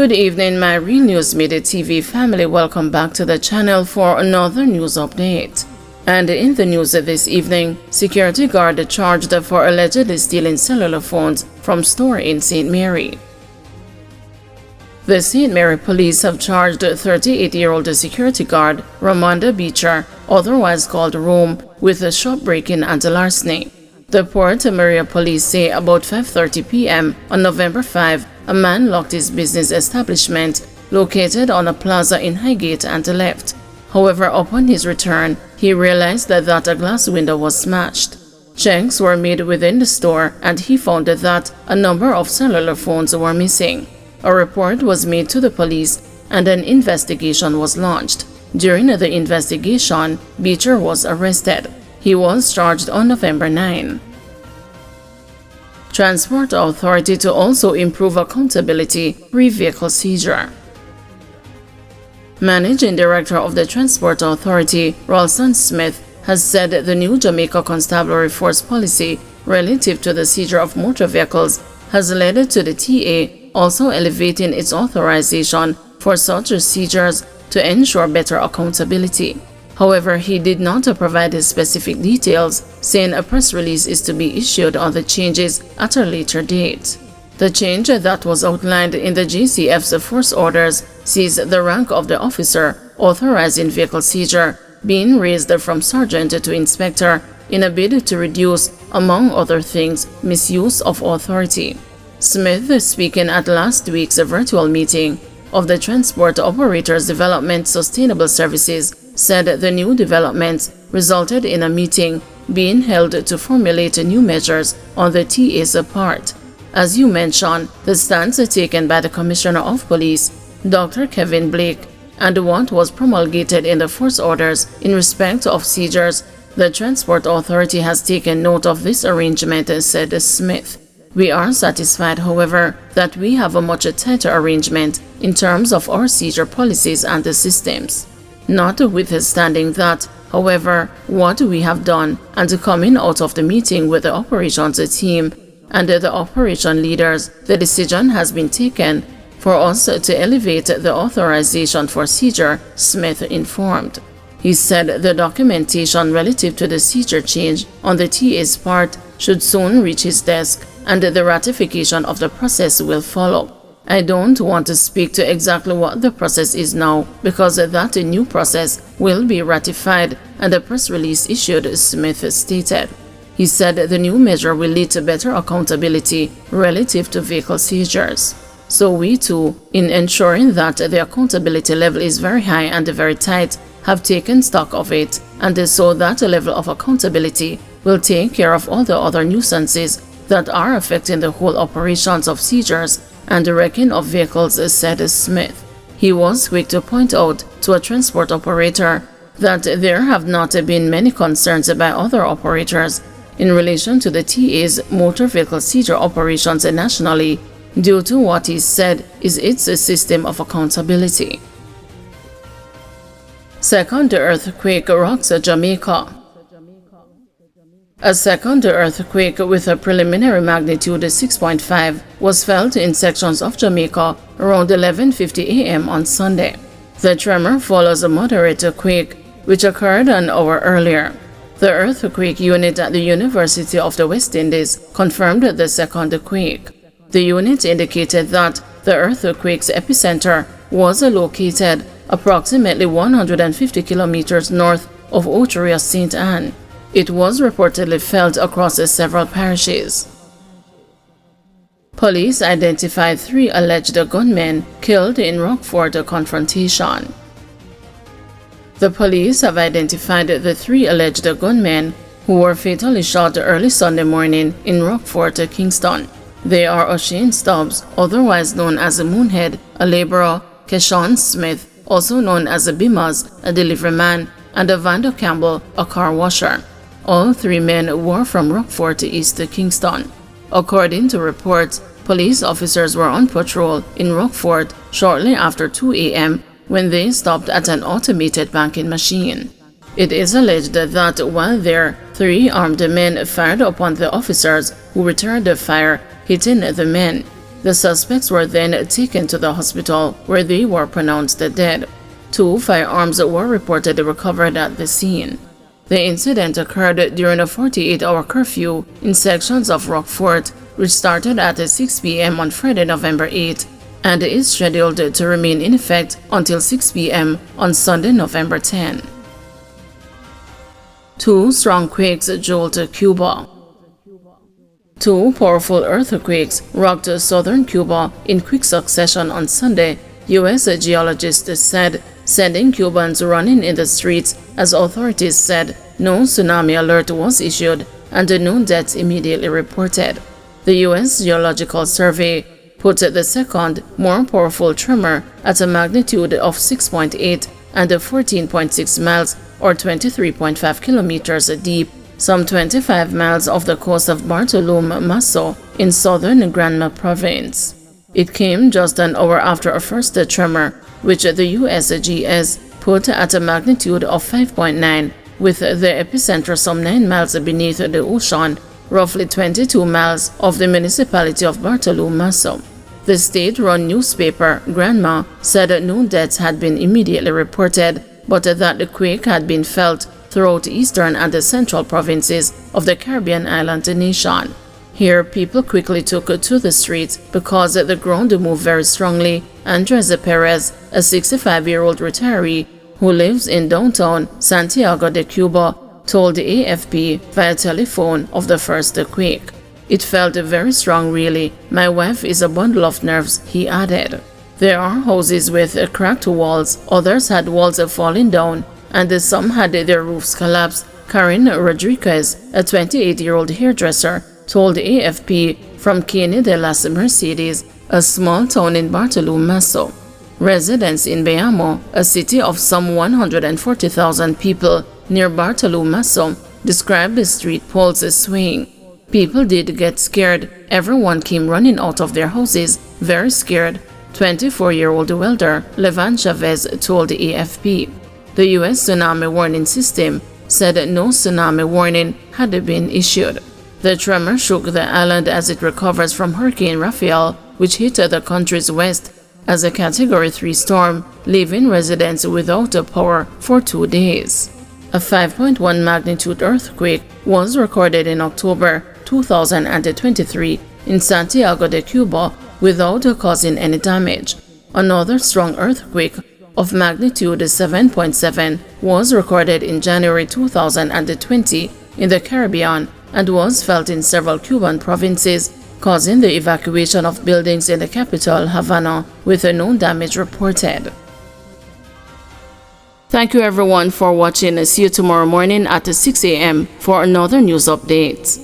Good evening, my Real News Midday TV family. Welcome back to the channel for another news update. And in the news this evening, security guard charged for allegedly stealing cellular phones from store in St. Mary. The St. Mary police have charged 38-year-old security guard Ramonda Beecher, otherwise called Rome, with a shop breaking and larceny. The Port Maria police say about 5:30 p.m. on November 5, a man locked his business establishment located on a plaza in Highgate and left. However, upon his return, he realized that a glass window was smashed. Checks were made within the store and he found that a number of cellular phones were missing. A report was made to the police and an investigation was launched. During the investigation, Beecher was arrested. He was charged on November 9. Transport Authority to also improve accountability pre-vehicle seizure. Managing Director of the Transport Authority, Ralston Smith, has said the new Jamaica Constabulary Force policy relative to the seizure of motor vehicles has led to the TA also elevating its authorization for such seizures to ensure better accountability. However, he did not provide specific details, saying a press release is to be issued on the changes at a later date. The change that was outlined in the JCF's force orders sees the rank of the officer authorizing vehicle seizure being raised from sergeant to inspector in a bid to reduce, among other things, misuse of authority. Smith, speaking at last week's virtual meeting of the Transport Operators Development Sustainable Services, said the new developments resulted in a meeting being held to formulate new measures on the TA's part. As you mentioned, the stance taken by the Commissioner of Police, Dr. Kevin Blake, and what was promulgated in the force orders in respect of seizures, the Transport Authority has taken note of this arrangement, said Smith. We are satisfied, however, that we have a much tighter arrangement in terms of our seizure policies and the systems. Notwithstanding that, however, what we have done and coming out of the meeting with the operations team and the operation leaders, the decision has been taken for us to elevate the authorization for seizure, Smith informed. He said the documentation relative to the seizure change on the TA's part should soon reach his desk and the ratification of the process will follow. I don't want to speak to exactly what the process is now because that new process will be ratified and a press release issued, Smith stated. He said the new measure will lead to better accountability relative to vehicle seizures. So we too, in ensuring that the accountability level is very high and very tight, have taken stock of it, and so that level of accountability will take care of all the other nuisances that are affecting the whole operations of seizures and the wrecking of vehicles, said Smith. He was quick to point out to a transport operator that there have not been many concerns by other operators in relation to the TA's motor vehicle seizure operations nationally due to what he said is its system of accountability. Second earthquake rocks Jamaica. A second earthquake with a preliminary magnitude 6.5 was felt in sections of Jamaica around 11:50 a.m. on Sunday. The tremor follows a moderate quake which occurred an hour earlier. The earthquake unit at the University of the West Indies confirmed the second quake. The unit indicated that the earthquake's epicenter was located approximately 150 kilometers north of Oteria St. Anne. It was reportedly felt across several parishes. Police identified 3 alleged gunmen killed in Rockfort confrontation. The police have identified the 3 alleged gunmen who were fatally shot early Sunday morning in Rockfort, Kingston. They are O'Shane Stubbs, otherwise known as Moonhead, a laborer, Keshawn Smith, also known as Bimas, a delivery man, and Vanda Campbell, a car washer. All 3 men were from Rockfort, East Kingston. According to reports, police officers were on patrol in Rockfort shortly after 2 a.m. when they stopped at an automated banking machine. It is alleged that while there, 3 armed men fired upon the officers who returned the fire, hitting the men. The suspects were then taken to the hospital where they were pronounced dead. 2 firearms were reportedly recovered at the scene. The incident occurred during a 48-hour curfew in sections of Rockfort, which started at 6 p.m. on Friday, November 8, and is scheduled to remain in effect until 6 p.m. on Sunday, November 10. 2 strong quakes jolt Cuba. 2 powerful earthquakes rocked southern Cuba in quick succession on Sunday, U.S. geologists said, sending Cubans running in the streets as authorities said no tsunami alert was issued and no deaths immediately reported. The U.S. Geological Survey put the second, more powerful tremor at a magnitude of 6.8 and 14.6 miles or 23.5 kilometers deep, some 25 miles off the coast of Bartolomé in southern Granma province. It came just an hour after a first tremor, which the USGS put at a magnitude of 5.9, with the epicenter some 9 miles beneath the ocean, roughly 22 miles off the municipality of Bartolomé. The state-run newspaper, Granma, said no deaths had been immediately reported, but that the quake had been felt throughout eastern and the central provinces of the Caribbean island nation. Here, people quickly took to the streets because the ground moved very strongly. Andres Perez, a 65-year-old retiree who lives in downtown Santiago de Cuba, told the AFP via telephone of the first quake. "It felt very strong, really. My wife is a bundle of nerves," he added. There are houses with cracked walls, others had walls falling down, and some had their roofs collapsed. Karen Rodriguez, a 28-year-old hairdresser, told AFP from Caña de las Mercedes, a small town in Bartolomé. Residents in Bayamo, a city of some 140,000 people near Bartolomé, described the street poles as swaying. "People did get scared. Everyone came running out of their houses, very scared," 24-year-old welder Levan Chavez told the AFP. The U.S. tsunami warning system said no tsunami warning had been issued. The tremor shook the island as it recovers from Hurricane Rafael, which hit the country's west as a Category 3 storm, leaving residents without power for 2 days. A 5.1 magnitude earthquake was recorded in October 2023 in Santiago de Cuba without causing any damage. Another strong earthquake of magnitude 7.7 was recorded in January 2020 in the Caribbean and was felt in several Cuban provinces, causing the evacuation of buildings in the capital, Havana, with no damage reported. Thank you everyone for watching. See you tomorrow morning at 6 a.m. for another news update.